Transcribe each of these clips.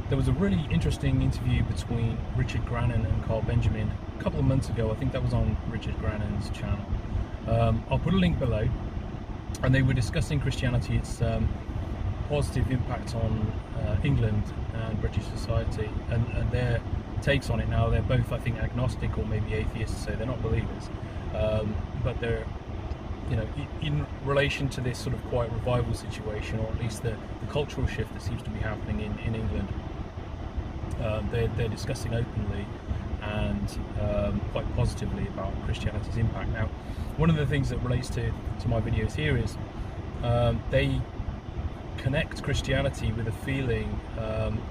There was a really interesting interview between Richard Grannon and Carl Benjamin a couple of months ago. I think that was on Richard Grannon's channel. I'll put a link below, and they were discussing Christianity, its positive impact on England and British society, and their takes on it. Now, they're both, I think, agnostic or maybe atheists, so they're not believers, but they're, in relation to this sort of quiet revival situation, or at least the cultural shift that seems to be happening in England, they're discussing openly and quite positively about Christianity's impact. Now, one of the things that relates to my videos here is they connect Christianity with a feeling,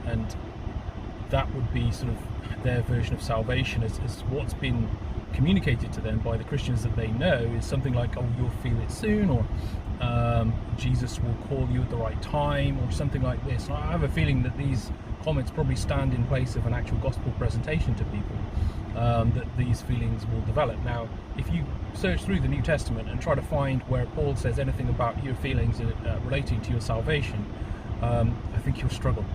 and that would be sort of their version of salvation, as what's been communicated to them by the Christians that they know is something like, oh, you'll feel it soon, or Jesus will call you at the right time, or something like this. And I have a feeling that these comments probably stand in place of an actual gospel presentation to people, that these feelings will develop. Now, if you search through the New Testament and try to find where Paul says anything about your feelings relating to your salvation, I think you'll struggle.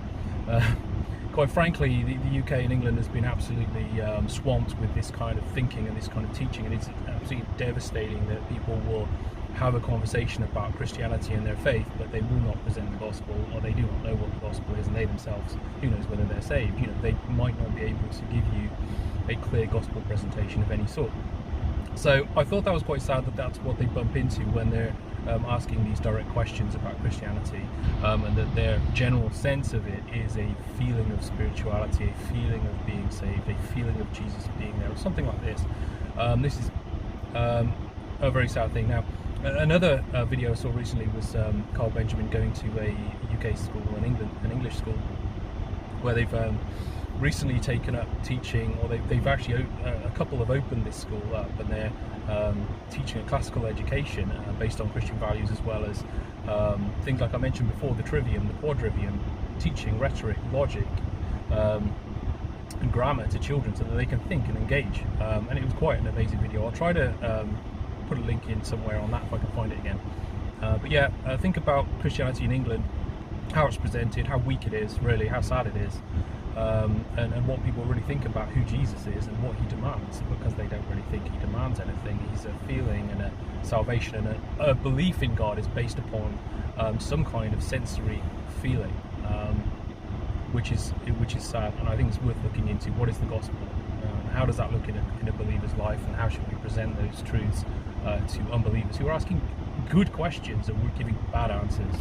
Quite frankly, the UK and England has been absolutely swamped with this kind of thinking and this kind of teaching, and it's absolutely devastating that people will have a conversation about Christianity and their faith, but they will not present the gospel, or they do not know what the gospel is, and they themselves, who knows whether they're saved. They might not be able to give you a clear gospel presentation of any sort. So I thought that was quite sad that that's what they bump into when they're asking these direct questions about Christianity, and that their general sense of it is a feeling of spirituality, a feeling of being saved, a feeling of Jesus being there, or something like this. This is a very sad thing. Now, another video I saw recently was Carl Benjamin going to a UK school, an English school, where they've recently taken up teaching, or they've actually, a couple have opened this school up, and they're teaching a classical education based on Christian values, as well as things like I mentioned before, the trivium, the quadrivium, teaching rhetoric, logic, and grammar to children so that they can think and engage. And it was quite an amazing video. I'll try to put a link in somewhere on that if I can find it again. But yeah, think about Christianity in England, how it's presented, how weak it is, really, how sad it is, and what people really think about who Jesus is and what he demands, because they don't really think he demands anything. He's a feeling and a salvation, and a belief in God is based upon some kind of sensory feeling, which is sad. And I think it's worth looking into. What is the gospel? How does that look in a believer's life, and how should we present those truths to unbelievers who are asking good questions and we're giving bad answers?